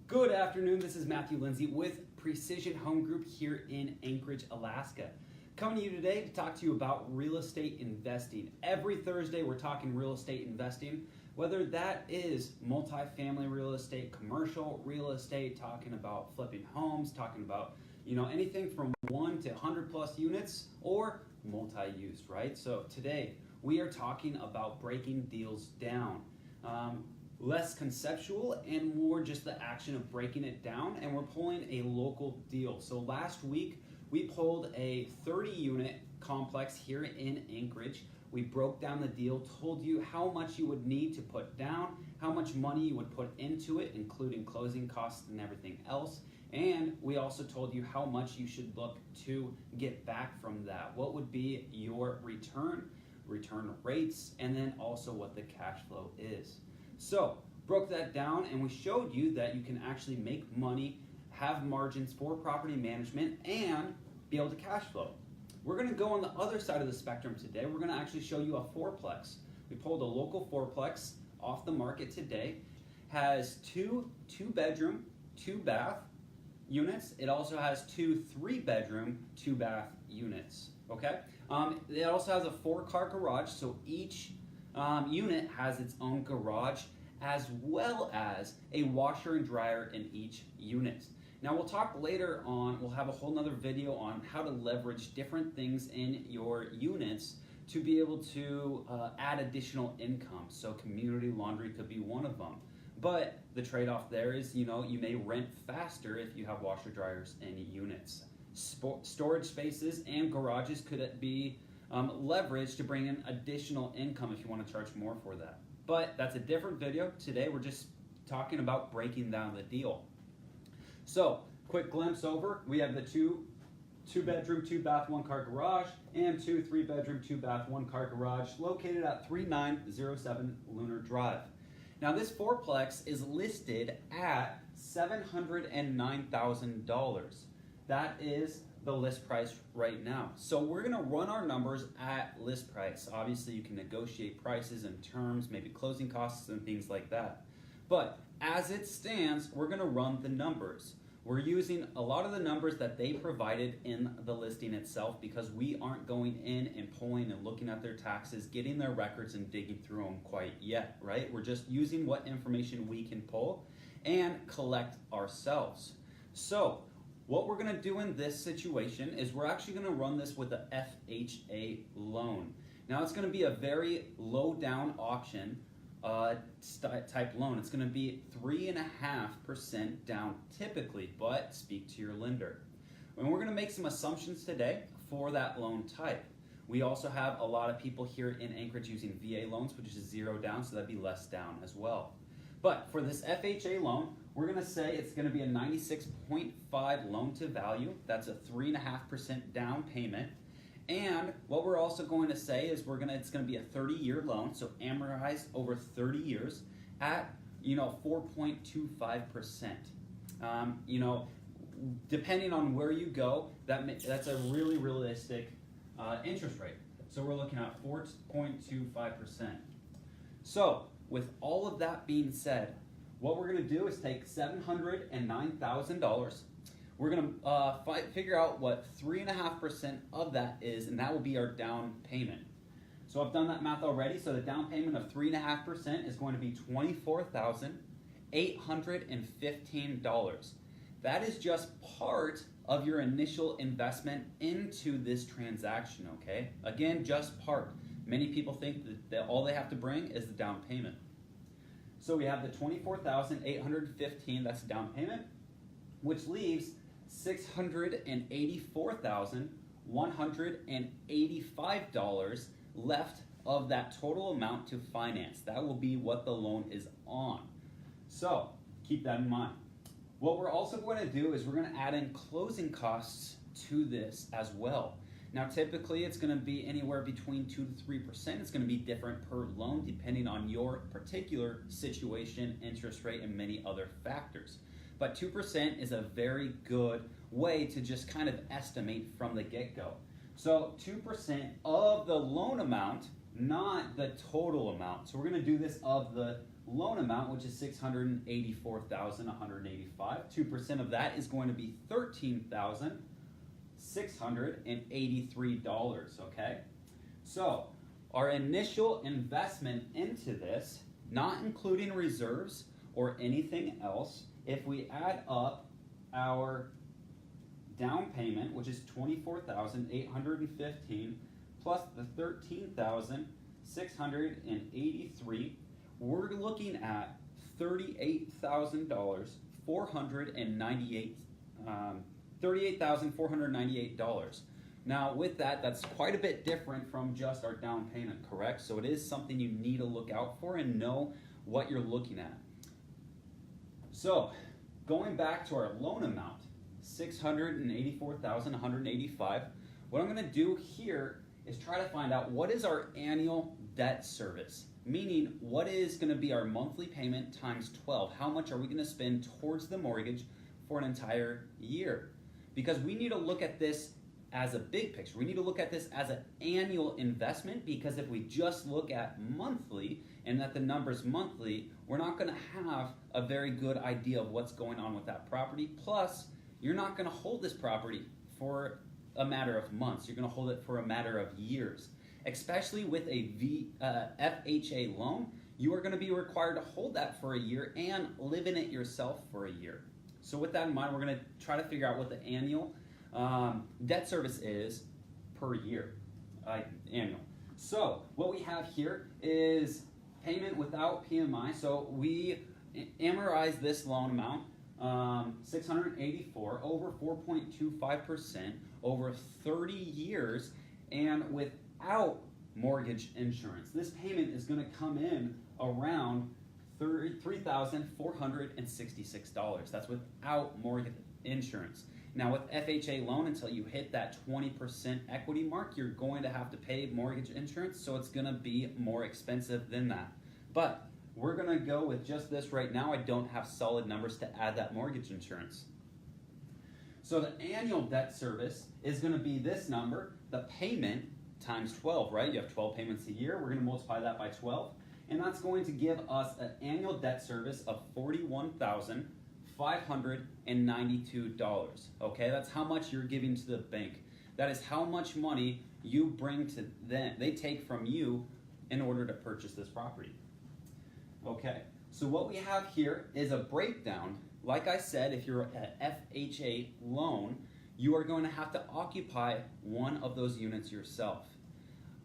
Good afternoon, this is Matthew Lindsay with Precision Home Group here in Anchorage, Alaska. Coming to you today to talk to you about real estate investing. Every Thursday we're talking real estate investing, whether that is multifamily real estate, commercial real estate, talking about flipping homes, talking about anything from 1 to 100 plus units or multi-use, right? So today we are talking about breaking deals down. Less conceptual and more just the action of breaking it down, and we're pulling a local deal. So last week we pulled a 30 unit complex here in Anchorage. We broke down the deal, told you how much you would need to put down, how much money you would put into it, including closing costs and everything else. And we also told you how much you should look to get back from that. What would be your return rates, and then also what the cash flow is. So, broke that down and we showed you that you can actually make money, have margins for property management, and be able to cash flow. We're going to go on the other side of the spectrum today. We're going to actually show you a fourplex. We pulled a local fourplex off the market today. Has two bedroom, 2 bath units. It also has 2 3-bedroom, 2 bath units. Okay. It also has a 4-car garage, so each unit has its own garage, as well as a washer and dryer in each unit. Now we'll talk later on, we'll have a whole nother video on how to leverage different things in your units to be able to add additional income. So community laundry could be one of them. But the trade-off there is, you may rent faster if you have washer dryers in units. Storage spaces and garages could be leveraged to bring in additional income if you want to charge more for that. But that's a different video. Today we're just talking about breaking down the deal. So, quick glimpse over. We have the 2 bedroom, 2 bath, 1-car garage, and 2 3-bedroom, 2 bath, 1-car garage located at 3907 Lunar Drive. Now this fourplex is listed at $709,000. That is the list price right now. So we're gonna run our numbers at list price. Obviously you can negotiate prices and terms, maybe closing costs and things like that. But as it stands, we're gonna run the numbers. We're using a lot of the numbers that they provided in the listing itself because we aren't going in and pulling and looking at their taxes, getting their records and digging through them quite yet, right? We're just using what information we can pull and collect ourselves. So, what we're going to do in this situation is we're actually going to run this with a FHA loan. Now it's going to be a very low down auction type loan. It's going to be 3.5% down typically, but speak to your lender. And we're going to make some assumptions today for that loan type. We also have a lot of people here in Anchorage using VA loans, which is 0 down, so that'd be less down as well. But for this FHA loan, we're going to say it's going to be a 96.5 loan to value. That's a 3.5% down payment. And what we're also going to say is it's going to be a 30-year loan, so amortized over 30 years at 4.25%. Depending on where you go, that's a really realistic interest rate. So we're looking at 4.25%. So with all of that being said, what we're going to do is take $709,000. We're going to figure out what 3.5% of that is, and that will be our down payment. So I've done that math already. So the down payment of 3.5% is going to be $24,815. That is just part of your initial investment into this transaction, okay? Again, just part. Many people think that all they have to bring is the down payment. So we have the $24,815, that's the down payment, which leaves $684,185 left of that total amount to finance. That will be what the loan is on. So keep that in mind. What we're also going to do is we're going to add in closing costs to this as well. Now typically it's going to be anywhere between 2 to 3%. It's going to be different per loan depending on your particular situation, interest rate, and many other factors. But 2% is a very good way to just kind of estimate from the get-go. So 2% of the loan amount, not the total amount. So we're going to do this of the loan amount, which is $684,185. 2% of that is going to be $13,683, okay? So our initial investment into this, not including reserves or anything else, if we add up our down payment, which is $24,815 plus the $13,683, we're looking at $38,498. Now with that, that's quite a bit different from just our down payment, correct? So it is something you need to look out for and know what you're looking at. So going back to our loan amount, $684,185, what I'm going to do here is try to find out what is our annual debt service, meaning what is going to be our monthly payment times 12. How much are we going to spend towards the mortgage for an entire year? Because we need to look at this as a big picture. We need to look at this as an annual investment, because if we just look at monthly and at the numbers monthly, we're not going to have a very good idea of what's going on with that property. Plus, you're not going to hold this property for a matter of months. You're going to hold it for a matter of years. Especially with a FHA loan, you are going to be required to hold that for a year and live in it yourself for a year. So with that in mind, we're going to try to figure out what the annual debt service is per year, annual. So what we have here is payment without PMI. So we amortize this loan amount, 684 over 4.25% over 30 years, and without mortgage insurance. This payment is going to come in around $3,466. That's without mortgage insurance. Now with FHA loan, until you hit that 20% equity mark, you're going to have to pay mortgage insurance, so it's going to be more expensive than that. But we're going to go with just this right now. I don't have solid numbers to add that mortgage insurance. So the annual debt service is going to be this number, the payment times 12, right? You have 12 payments a year. We're going to multiply that by 12. And that's going to give us an annual debt service of $41,592. Okay, that's how much you're giving to the bank. That is how much money you bring to them. They take from you in order to purchase this property. Okay, so what we have here is a breakdown. Like I said, if you're an FHA loan, you are going to have to occupy one of those units yourself.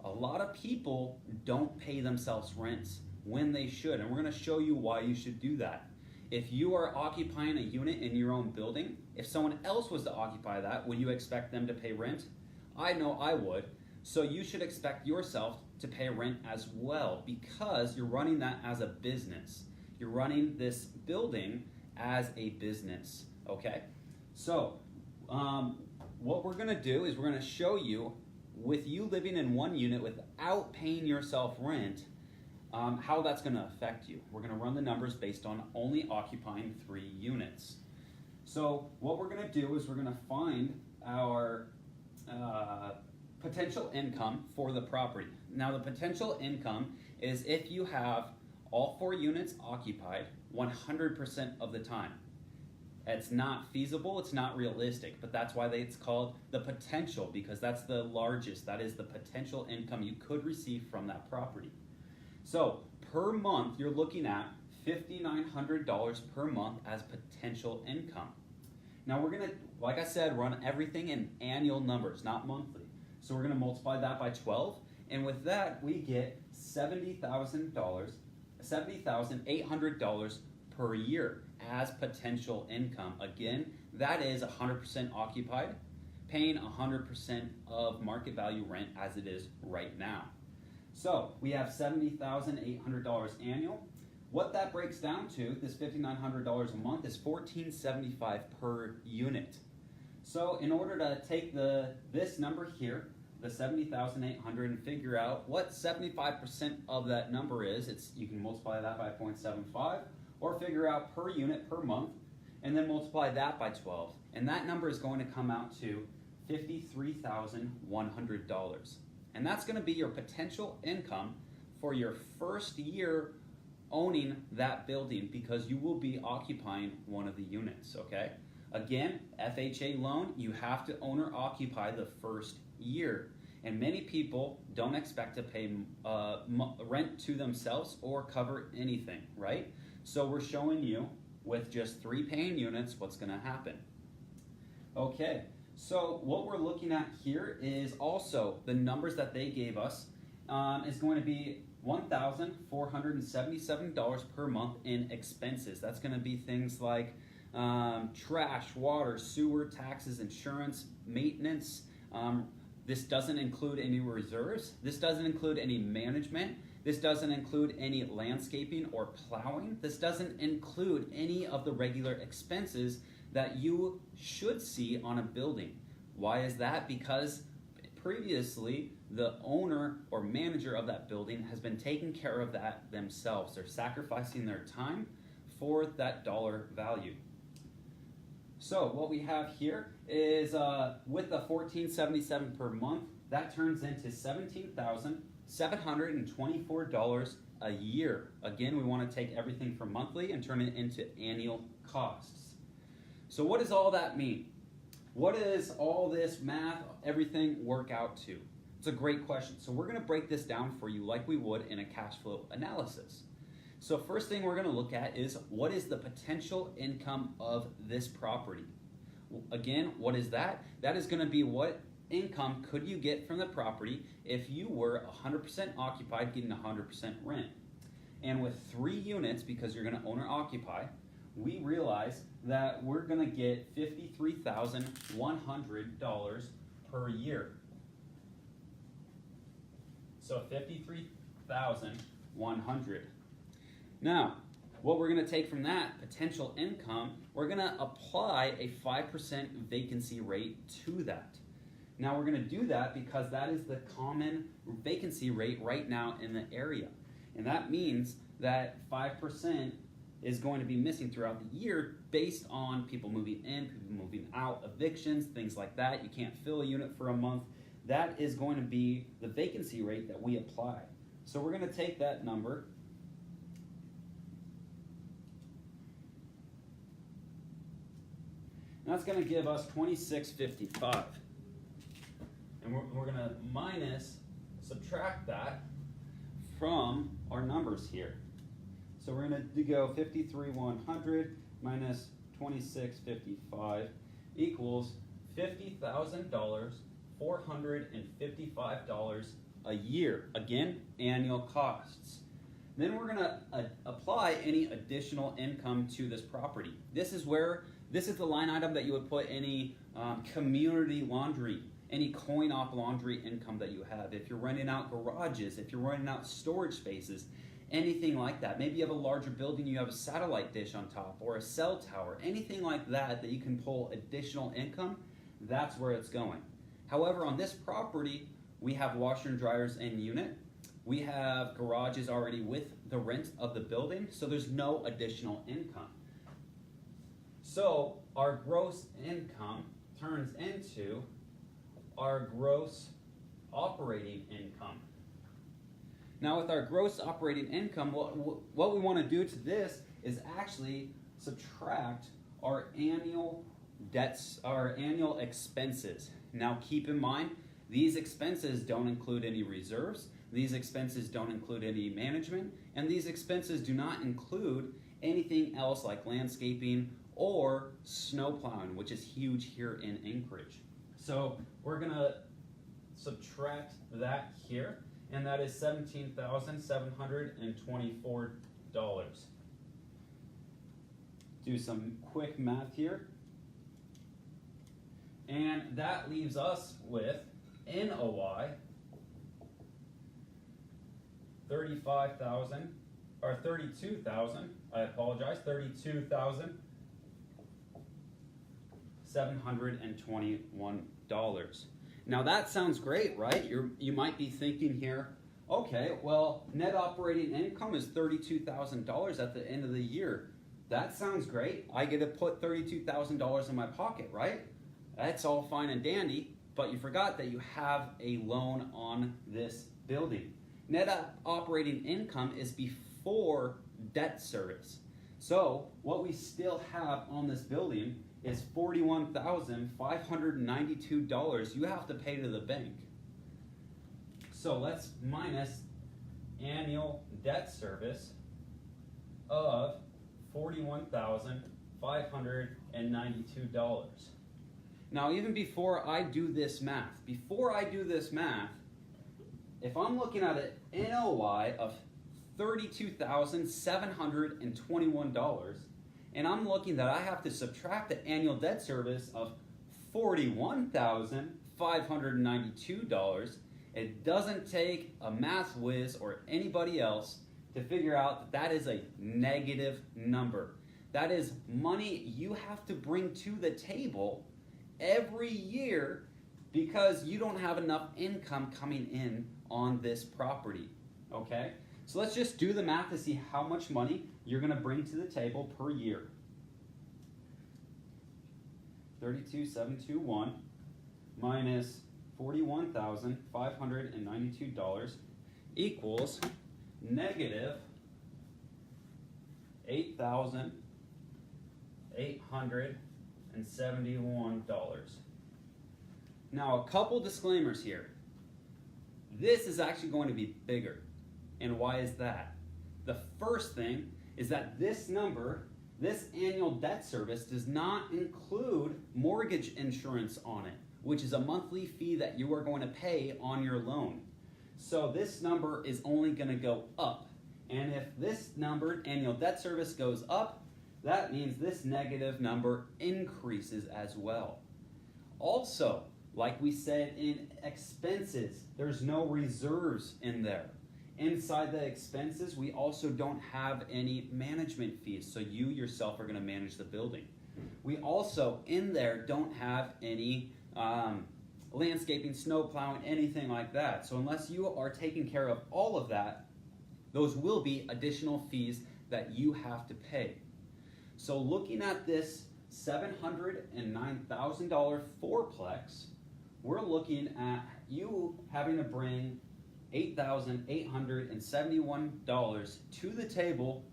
A lot of people don't pay themselves rents when they should, and we're going to show you why you should do that. If you are occupying a unit in your own building, if someone else was to occupy that, would you expect them to pay rent? I know I would. So you should expect yourself to pay rent as well, because you're running that as a business. You're running this building as a business, okay? So what we're going to do is we're going to show you, with you living in one unit without paying yourself rent, how that's going to affect you. We're going to run the numbers based on only occupying 3 units. So what we're going to do is we're going to find our potential income for the property. Now the potential income is if you have all 4 units occupied 100% of the time. It's not feasible, it's not realistic, but that's why it's called the potential, because that's the largest. That is the potential income you could receive from that property. So per month, you're looking at $5,900 per month as potential income. Now we're going to, like I said, run everything in annual numbers, not monthly. So we're going to multiply that by 12, and with that we get $70,800 per year as potential income. Again, that is 100% occupied, paying 100% of market value rent as it is right now. So we have $70,800 annual. What that breaks down to, this $5,900 a month, is $1,475 per unit. So in order to take this number here, the $70,800, and figure out what 75% of that number is, you can multiply that by 0.75, or figure out per unit per month, and then multiply that by 12. And that number is going to come out to $53,100. And that's going to be your potential income for your first year owning that building because you will be occupying one of the units, okay? Again, FHA loan, you have to owner occupy the first year. And many people don't expect to pay rent to themselves or cover anything, right? So we're showing you with just 3 paying units what's gonna happen. Okay, so what we're looking at here is also the numbers that they gave us is going to be $1,477 per month in expenses. That's going to be things like trash, water, sewer, taxes, insurance, maintenance. This doesn't include any reserves. This doesn't include any management. This doesn't include any landscaping or plowing. This doesn't include any of the regular expenses that you should see on a building. Why is that? Because previously, the owner or manager of that building has been taking care of that themselves. They're sacrificing their time for that dollar value. So what we have here is with the $1,477 per month, that turns into $17,724 a year. Again, we want to take everything from monthly and turn it into annual costs. So what does all that mean? What does all this math, everything work out to? It's a great question. So we're going to break this down for you like we would in a cash flow analysis. So first thing we're going to look at is what is the potential income of this property? Again, what is that? That is going to be what income could you get from the property if you were 100% occupied getting 100% rent. And with 3 units, because you're going to owner occupy, we realize that we're going to get $53,100 per year. So $53,100. Now, what we're going to take from that potential income, we're going to apply a 5% vacancy rate to that. Now, we're going to do that because that is the common vacancy rate right now in the area. And that means that 5% is going to be missing throughout the year based on people moving in, people moving out, evictions, things like that. You can't fill a unit for a month. That is going to be the vacancy rate that we apply. So we're going to take that number and that's going to give us $26.55. And we're going to subtract that from our numbers here. So we're going to go 53,100 minus 26.55 equals $50,000, $455 a year. Again, annual costs. Then we're going to apply any additional income to this property. This is the line item that you would put any community laundry, any coin-op laundry income that you have. If you're renting out garages, if you're renting out storage spaces, anything like that. Maybe you have a larger building, you have a satellite dish on top or a cell tower, anything like that that you can pull additional income, that's where it's going. However, on this property, we have washer and dryers in unit. We have garages already with the rent of the building, so there's no additional income. So our gross income turns into our gross operating income. Now with our gross operating income, what we want to do to this is actually subtract our annual debts, our annual expenses. Now keep in mind, these expenses don't include any reserves, these expenses don't include any management, and these expenses do not include anything else like landscaping or snow plowing, which is huge here in Anchorage. So we're going to subtract that here, and that is $17,724. Do some quick math here. And that leaves us with NOI, $32,721. Now that sounds great, right? You might be thinking here, okay, well, net operating income is $32,000 at the end of the year. That sounds great. I get to put $32,000 in my pocket, right? That's all fine and dandy, but you forgot that you have a loan on this building. Net operating income is before debt service. So what we still have on this building is $41,592 you have to pay to the bank. So let's minus annual debt service of $41,592. Now, even before I do this math, if I'm looking at an NOI of $32,721, and I'm looking that I have to subtract the annual debt service of $41,592, it doesn't take a math whiz or anybody else to figure out that is a negative number. That is money you have to bring to the table every year because you don't have enough income coming in on this property, okay? So let's just do the math to see how much money you're gonna bring to the table per year. 32,721 minus $41,592 equals negative $8,871. Now, a couple disclaimers here. This is actually going to be bigger. And why is that? The first thing is that this number, this annual debt service, does not include mortgage insurance on it, which is a monthly fee that you are going to pay on your loan. So this number is only going to go up. And if this number, annual debt service, goes up, that means this negative number increases as well. Also, like we said in expenses, there's no reserves in there. Inside the expenses, we also don't have any management fees, so you yourself are going to manage the building. We also, in there, don't have any landscaping, snow plowing, anything like that. So unless you are taking care of all of that, those will be additional fees that you have to pay. So looking at this $709,000 fourplex, we're looking at you having to bring $8,871 to the table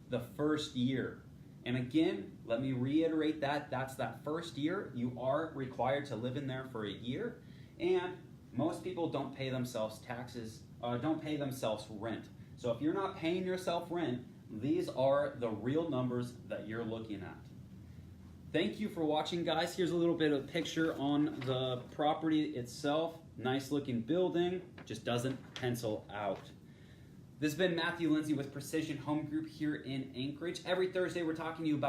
the first year. And again, let me reiterate that that's that first year. You are required to live in there for a year, and most people don't pay themselves taxes, don't pay themselves rent. So if you're not paying yourself rent, these are the real numbers that you're looking at. Thank you for watching, guys. Here's a little bit of a picture on the property itself. Nice looking building, just doesn't pencil out. This has been Matthew Lindsay with Precision Home Group here in Anchorage. Every Thursday we're talking to you about